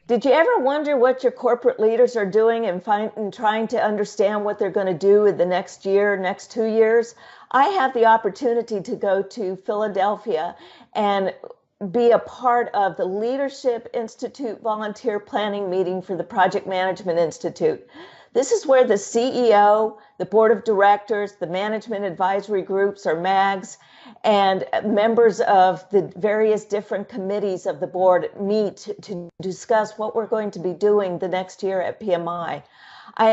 Did you ever wonder what your corporate leaders are doing and trying to understand what they're going to do in the next year, next 2 years? I have the opportunity to go to Philadelphia and be a part of the Leadership Institute volunteer planning meeting for the Project Management Institute. This is where the CEO, the board of directors, the management advisory groups or MAGs, and members of the various different committees of the board meet to discuss what we're going to be doing the next year at PMI. I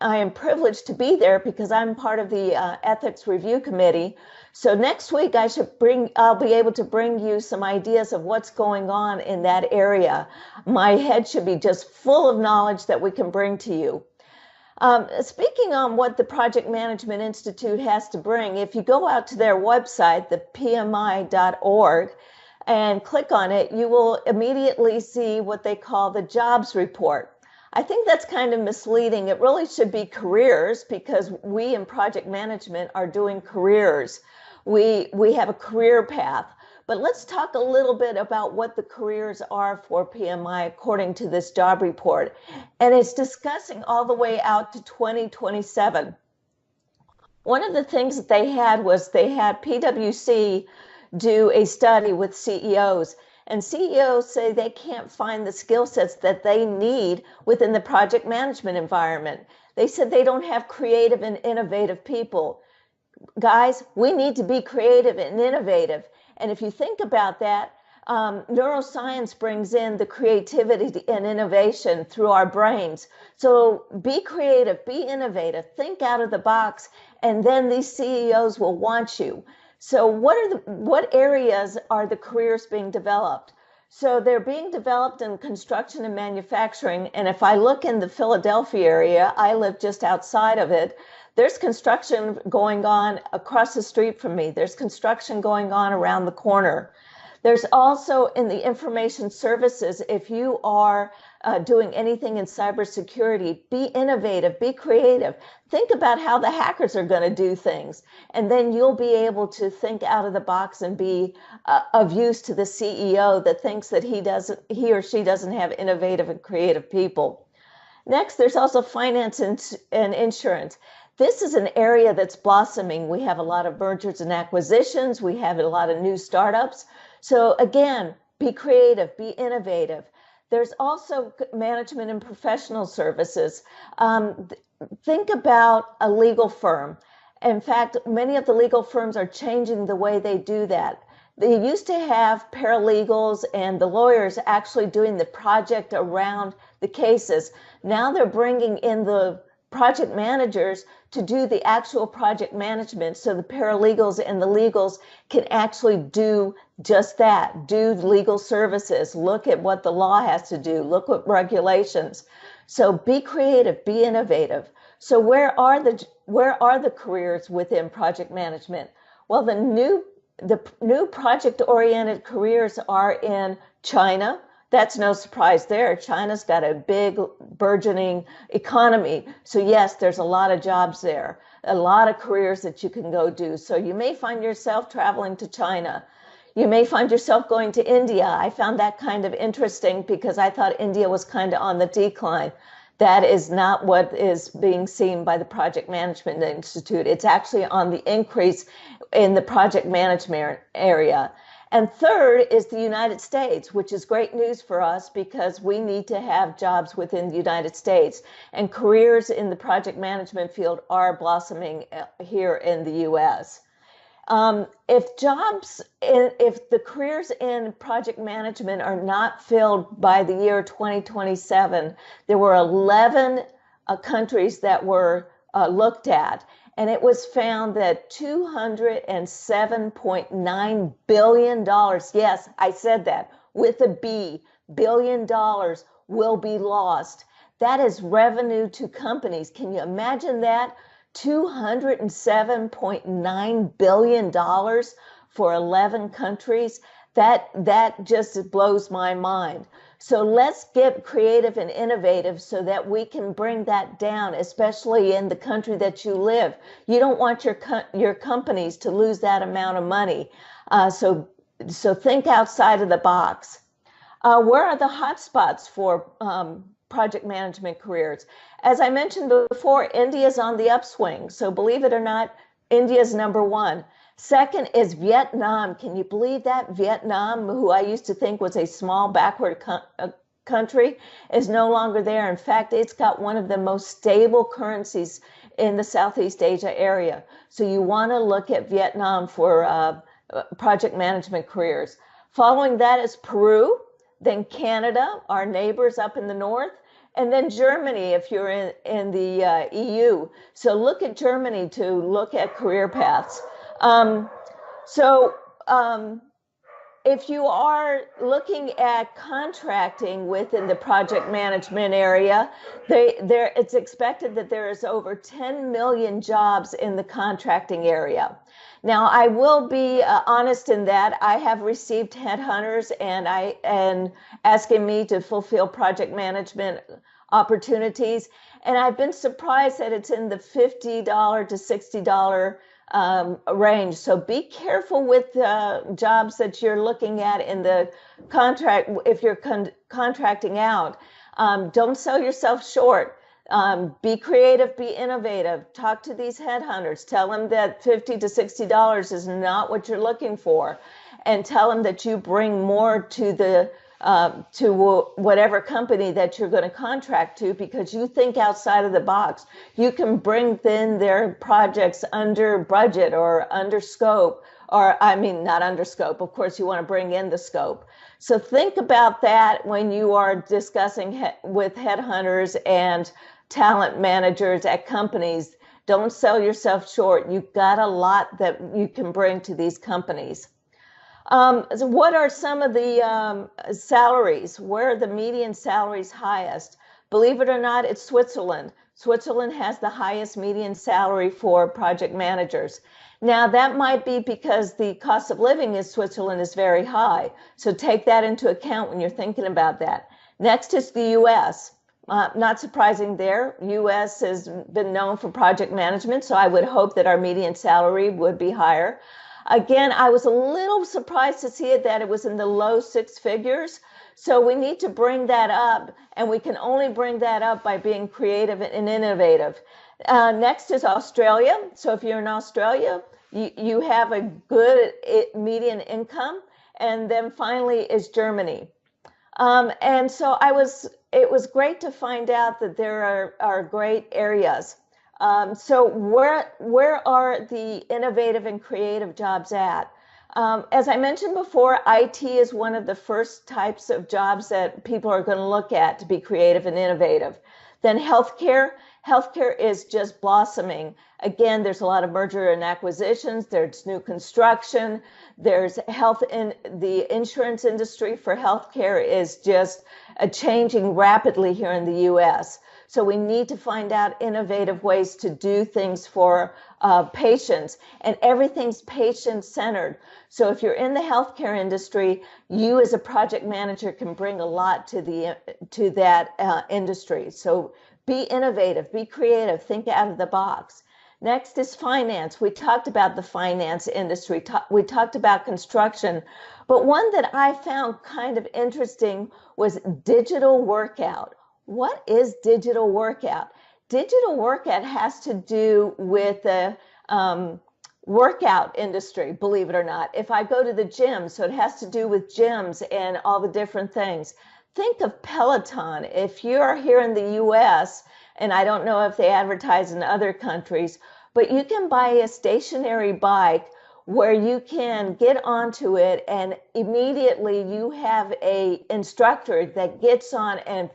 am privileged to be there because I'm part of the ethics review committee. So next week I'll be able to bring you some ideas of what's going on in that area. My head should be just full of knowledge that we can bring to you. Speaking on what the Project Management Institute has to bring, if you go out to their website, the PMI.org, and click on it, you will immediately see what they call the jobs report. I think that's kind of misleading. It really should be careers, because we in project management are doing careers. We have a career path. But let's talk a little bit about what the careers are for PMI according to this job report. And it's discussing all the way out to 2027. One of the things that they had was they had PwC do a study with CEOs. And CEOs say they can't find the skill sets that they need within the project management environment. They said they don't have creative and innovative people. Guys, we need to be creative and innovative. And if you think about that, neuroscience brings in the creativity and innovation through our brains. So be creative, be innovative, think out of the box, and then these CEOs will want you. So what areas are the careers being developed? So they're being developed in construction and manufacturing. And if I look in the Philadelphia area, I live just outside of it, there's construction going on across the street from me. There's construction going on around the corner. There's also in the information services, if you are doing anything in cybersecurity, be innovative, be creative. Think about how the hackers are going to do things. And then you'll be able to think out of the box and be of use to the CEO that thinks that he or she doesn't have innovative and creative people. Next, there's also finance and insurance. This is an area that's blossoming. We have a lot of mergers and acquisitions. We have a lot of new startups. So again, be creative, be innovative. There's also management and professional services. Think about a legal firm. In fact, many of the legal firms are changing the way they do that. They used to have paralegals and the lawyers actually doing the project around the cases. Now they're bringing in the project managers to do the actual project management, so the paralegals and the legals can actually do just that, do legal services, look at what the law has to do, look at regulations. So be creative, be innovative. So where are the careers within project management? Well, the new project-oriented careers are in China. That's no surprise there. China's got a big burgeoning economy. So yes, there's a lot of jobs there, a lot of careers that you can go do. So you may find yourself traveling to China. You may find yourself going to India. I found that kind of interesting because I thought India was kind of on the decline. That is not what is being seen by the Project Management Institute. It's actually on the increase in the project management area. And third is the United States, which is great news for us because we need to have jobs within the United States. And careers in the project management field are blossoming here in the U.S. If the careers in project management are not filled by the year 2027, there were 11 countries that were looked at. And it was found that $207.9 billion, yes, I said that, with a B, billion dollars will be lost. That is revenue to companies. Can you imagine that? $207.9 billion for 11 countries. That just blows my mind. So let's get creative and innovative so that we can bring that down, especially in the country that you live. You don't want your companies to lose that amount of money. So think outside of the box. Where are the hot spots for project management careers? As I mentioned before, India is on the upswing. So believe it or not, India is number one. Second is Vietnam. Can you believe that? Vietnam, who I used to think was a small backward country, is no longer there. In fact, it's got one of the most stable currencies in the Southeast Asia area. So you want to look at Vietnam for project management careers. Following that is Peru, then Canada, our neighbors up in the north, and then Germany if you're in the EU. So look at Germany to look at career paths. So if you are looking at contracting within the project management area, it's expected that there is over 10 million jobs in the contracting area. Now, I will be honest in that I have received headhunters and asking me to fulfill project management opportunities, and I've been surprised that it's in the $50 to $60 range. So be careful with the jobs that you're looking at in the contract. If you're contracting out, don't sell yourself short. Be creative, be innovative. Talk to these headhunters. Tell them that $50 to $60 is not what you're looking for, and tell them that you bring more to the to whatever company that you're going to contract to, because you think outside of the box. You can bring in their projects under budget or under scope, or I mean, not under scope. Of course, you want to bring in the scope. So think about that when you are discussing with headhunters and talent managers at companies. Don't sell yourself short. You've got a lot that you can bring to these companies. So what are some of the salaries? Where are the median salaries highest? Believe it or not, it's Switzerland. Switzerland has the highest median salary for project managers. Now, that might be because the cost of living in Switzerland is very high. So take that into account when you're thinking about that. Next is the U.S. Not surprising there. U.S. has been known for project management, so I would hope that our median salary would be higher. Again, I was a little surprised to see it that it was in the low six figures. So we need to bring that up, and we can only bring that up by being creative and innovative. Next is Australia. So if you're in Australia, you have a good median income. And then finally is Germany. And so it was great to find out that there are great areas. So where are the innovative and creative jobs at? As I mentioned before, IT is one of the first types of jobs that people are going to look at to be creative and innovative. Then healthcare. Healthcare is just blossoming. Again, there's a lot of merger and acquisitions. There's new construction. There's health in the insurance industry for healthcare is just changing rapidly here in the U.S. So we need to find out innovative ways to do things for patients, and everything's patient-centered. So if you're in the healthcare industry, you as a project manager can bring a lot to that industry. So be innovative, be creative, think out of the box. Next is finance. We talked about the finance industry. We talked about construction. But one that I found kind of interesting was digital workout. What is digital workout? Digital workout has to do with the workout industry, believe it or not. If I go to the gym, so it has to do with gyms and all the different things. Think of Peloton. If you're here in the US, and I don't know if they advertise in other countries, but you can buy a stationary bike where you can get onto it and immediately you have an instructor that gets on and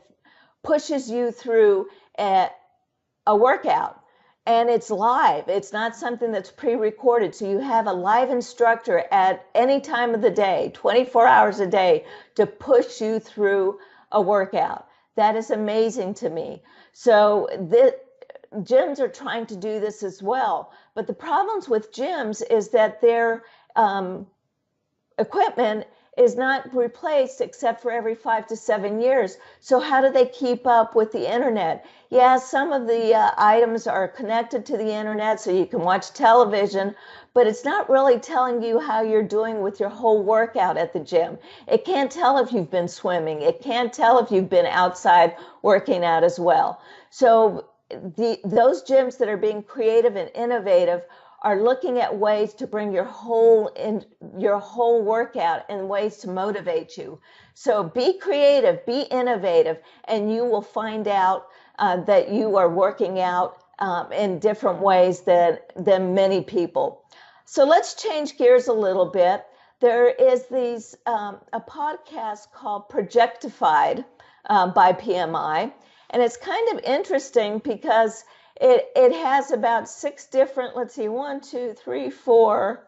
pushes you through a workout. And it's live. It's not something that's pre-recorded. So you have a live instructor at any time of the day, 24 hours a day, to push you through a workout. That is amazing to me. So gyms are trying to do this as well. But the problems with gyms is that their equipment is not replaced except for every 5 to 7 years. So how do they keep up with the internet? Yeah, some of the items are connected to the internet so you can watch television, but it's not really telling you how you're doing with your whole workout at the gym. It can't tell if you've been swimming. It can't tell if you've been outside working out as well. So those gyms that are being creative and innovative are looking at ways to bring your whole workout and ways to motivate you. So be creative, be innovative, and you will find out that you are working out in different ways than many people. So let's change gears a little bit. There is a podcast called Projectified by PMI, and it's kind of interesting because it has about 6 different, let's see, 1, 2, 3, 4,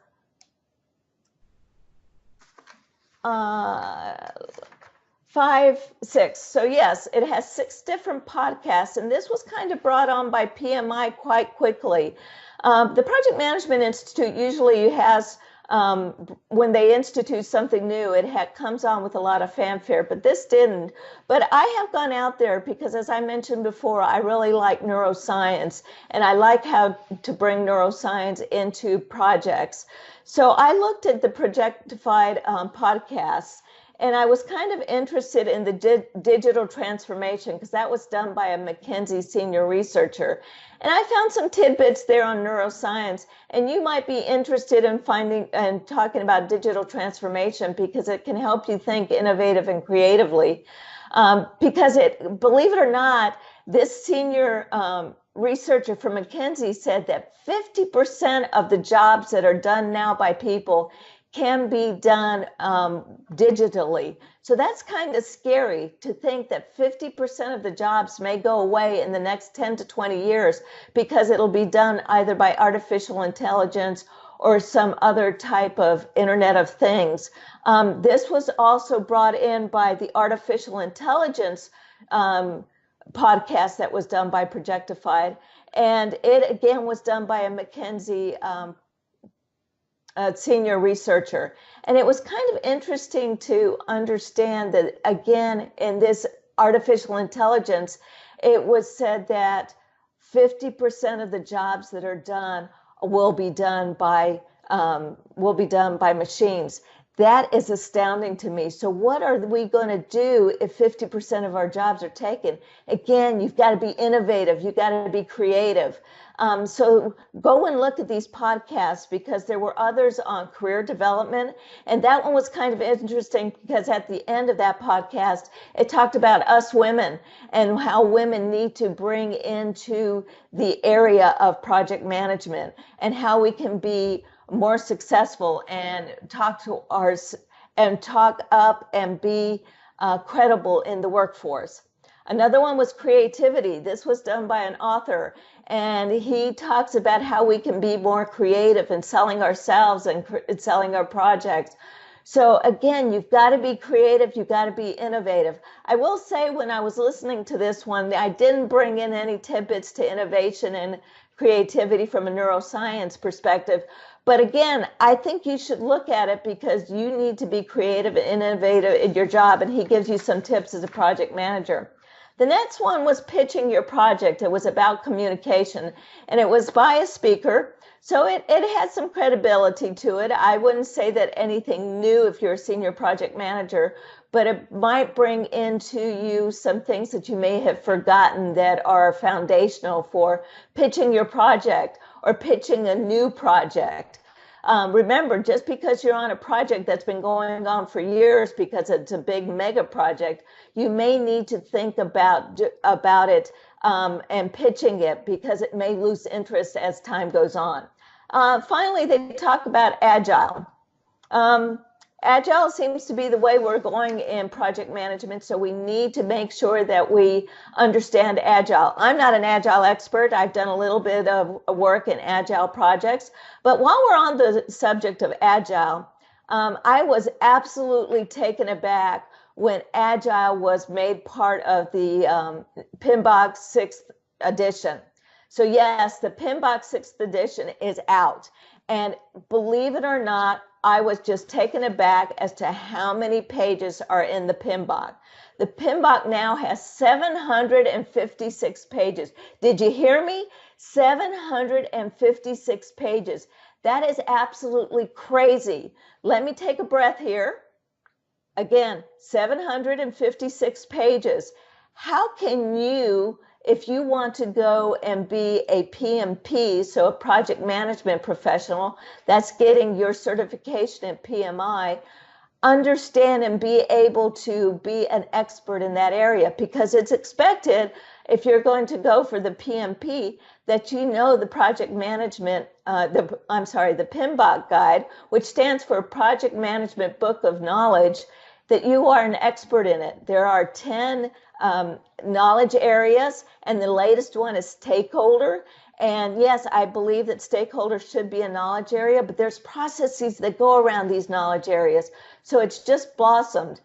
5, 6. So yes, it has 6 different podcasts, and this was kind of brought on by PMI quite quickly. The Project Management Institute usually has, when they institute something new, it comes on with a lot of fanfare, but this didn't. But I have gone out there because, as I mentioned before, I really like neuroscience, and I like how to bring neuroscience into projects. So I looked at the Projectified podcasts, and I was kind of interested in the digital transformation because that was done by a McKinsey senior researcher. And I found some tidbits there on neuroscience, and you might be interested in finding and talking about digital transformation because it can help you think innovative and creatively. Because believe it or not, this senior researcher from McKinsey said that 50% of the jobs that are done now by people can be done digitally. So that's kind of scary to think that 50% of the jobs may go away in the next 10 to 20 years because it'll be done either by artificial intelligence or some other type of Internet of Things. This was also brought in by the artificial intelligence podcast that was done by Projectified. And it again was done by a McKinsey senior researcher. And it was kind of interesting to understand that, again, in this artificial intelligence, it was said that 50% of the jobs that are done will be done by machines. That is astounding to me. So what are we going to do if 50% of our jobs are taken? Again, you've got to be innovative. You've got to be creative. So go and look at these podcasts because there were others on career development. And that one was kind of interesting because at the end of that podcast, it talked about us women and how women need to bring into the area of project management and how we can be more successful and talk up and be credible in the workforce. Another one was creativity. This was done by an author, and he talks about how we can be more creative in selling ourselves and selling our projects. So again, you've got to be creative, you've got to be innovative. I will say when I was listening to this one, I didn't bring in any tidbits to innovation and creativity from a neuroscience perspective. But again, I think you should look at it because you need to be creative and innovative in your job, and he gives you some tips as a project manager. The next one was pitching your project. It was about communication, and it was by a speaker. So it had some credibility to it. I wouldn't say that anything new if you're a senior project manager, but it might bring into you some things that you may have forgotten that are foundational for pitching your project or pitching a new project. Remember, just because you're on a project that's been going on for years because it's a big mega project, you may need to think about it and pitching it because it may lose interest as time goes on. Finally, they talk about agile. Agile seems to be the way we're going in project management, so we need to make sure that we understand agile. I'm not an agile expert. I've done a little bit of work in agile projects, but while we're on the subject of agile, I was absolutely taken aback when agile was made part of the PMBOK 6th edition. So yes, the PMBOK 6th edition is out, and believe it or not, I was just taken aback as to how many pages are in the PMBOK. The PMBOK now has 756 pages. Did you hear me? 756 pages. That is absolutely crazy. Let me take a breath here. Again, 756 pages. How can you, if you want to go and be a PMP, so a project management professional, that's getting your certification in PMI, understand and be able to be an expert in that area? Because it's expected, if you're going to go for the PMP, that you know the project management, the PMBOK guide, which stands for Project Management Book of Knowledge, that you are an expert in it. There are 10 knowledge areas, and the latest one is stakeholder. And yes, I believe that stakeholders should be a knowledge area, but there's processes that go around these knowledge areas. So it's just blossomed.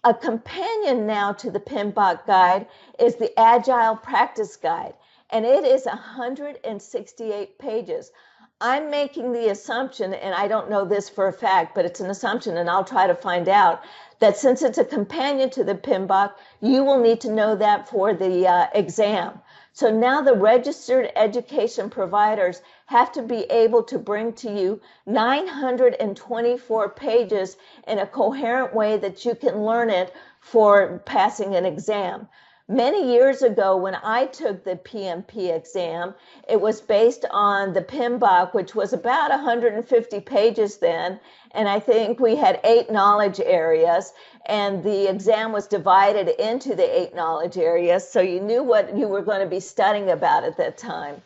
A companion now to the PMBOK guide is the Agile Practice Guide, and it is 168 pages. I'm making the assumption, and I don't know this for a fact, but it's an assumption, and I'll try to find out, that since it's a companion to the PMBOK, you will need to know that for the exam. So now the registered education providers have to be able to bring to you 924 pages in a coherent way that you can learn it for passing an exam. Many years ago, when I took the PMP exam, it was based on the PMBOK, which was about 150 pages then, and I think we had 8 knowledge areas, and the exam was divided into the 8 knowledge areas, so you knew what you were going to be studying about at that time.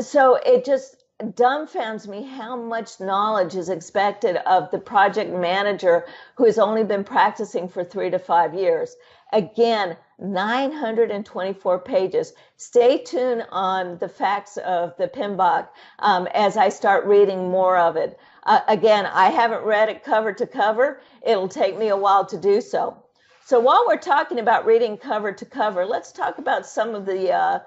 So it just dumbfounds me how much knowledge is expected of the project manager who has only been practicing for 3 to 5 years. Again, 924 pages. Stay tuned on the facts of the PMBOK as I start reading more of it. Again, I haven't read it cover to cover. It'll take me a while to do so. So while we're talking about reading cover to cover, let's talk about some of the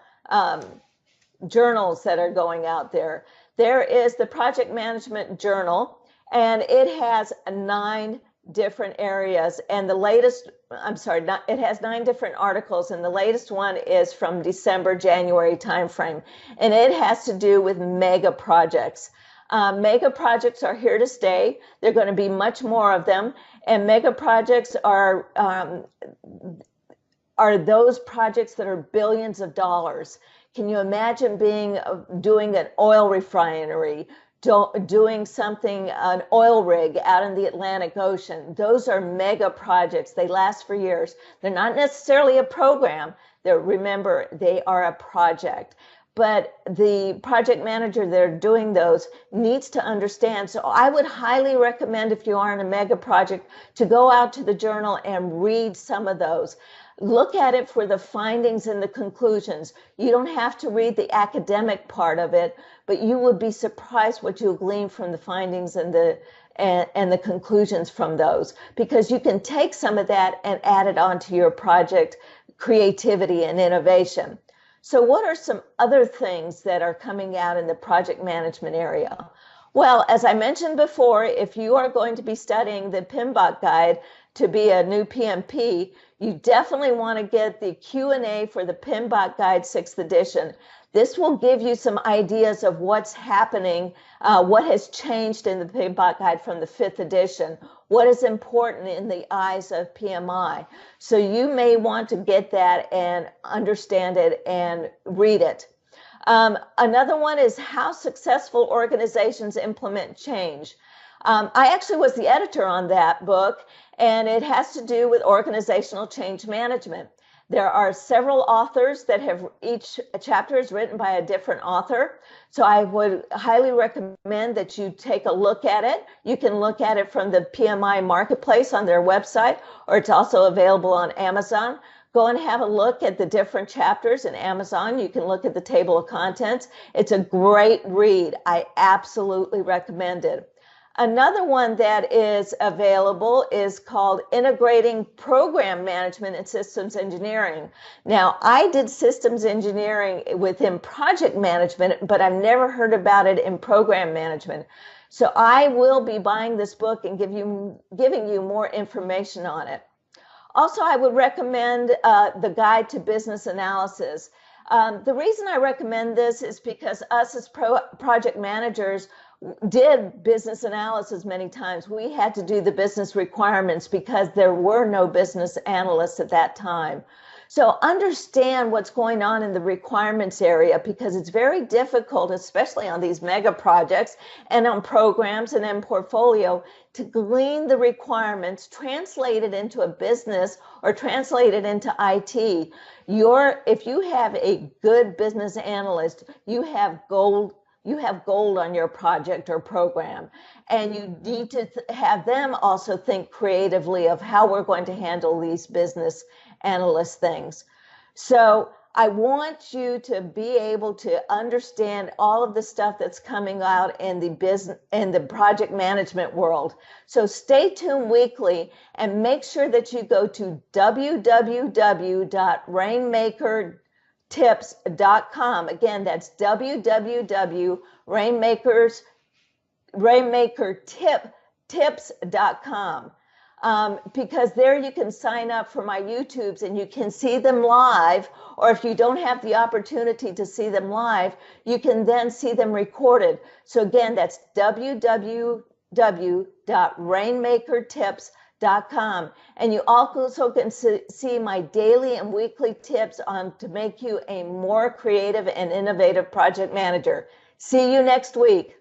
journals that are going out there. There is the Project Management Journal, and it has 9 different areas, and the latest, it has 9 different articles, and the latest one is from December-January timeframe, and it has to do with mega projects. Mega projects are here to stay. There are going to be much more of them, and mega projects are those projects that are billions of dollars. Can you imagine doing an oil refinery, doing something, an oil rig out in the Atlantic Ocean? Those are mega projects. They last for years. They're not necessarily a program. Remember, they are a project. But the project manager that are doing those needs to understand. So I would highly recommend, if you are in a mega project, to go out to the journal and read some of those. Look at it for the findings and the conclusions. You don't have to read the academic part of it, but you would be surprised what you'll glean from the findings and the conclusions from those, because you can take some of that and add it onto your project creativity and innovation. So what are some other things that are coming out in the project management area? Well, as I mentioned before, if you are going to be studying the PMBOK guide to be a new PMP, you definitely want to get the Q&A for the PMBOK Guide 6th edition. This will give you some ideas of what's happening, what has changed in the PMBOK Guide from the 5th edition, what is important in the eyes of PMI. So you may want to get that and understand it and read it. Another one is how successful organizations implement change. I actually was the editor on that book, and it has to do with organizational change management. There are several authors that have, each chapter is written by a different author. So I would highly recommend that you take a look at it. You can look at it from the PMI Marketplace on their website, or it's also available on Amazon. Go and have a look at the different chapters in Amazon. You can look at the table of contents. It's a great read. I absolutely recommend it. Another one that is available is called Integrating Program Management and Systems Engineering. Now, I did systems engineering within project management, but I've never heard about it in program management. So I will be buying this book and giving you more information on it. Also, I would recommend the Guide to Business Analysis. The reason I recommend this is because us as project managers did business analysis many times. We had to do the business requirements because there were no business analysts at that time. So understand what's going on in the requirements area, because it's very difficult, especially on these mega projects and on programs and in portfolio, to glean the requirements, translate it into a business or translate it into IT. If you have a good business analyst, you have gold on your project or program. And you need to have them also think creatively of how we're going to handle these business analyst things. So I want you to be able to understand all of the stuff that's coming out in the business and the project management world. So stay tuned weekly and make sure that you go to www.rainmakertips.com. Again, that's www.rainmakertips.com. Because there you can sign up for my YouTubes and you can see them live, or if you don't have the opportunity to see them live, you can then see them recorded. So again, that's www.rainmakertips.com. And you also can see my daily and weekly tips to make you a more creative and innovative project manager. See you next week.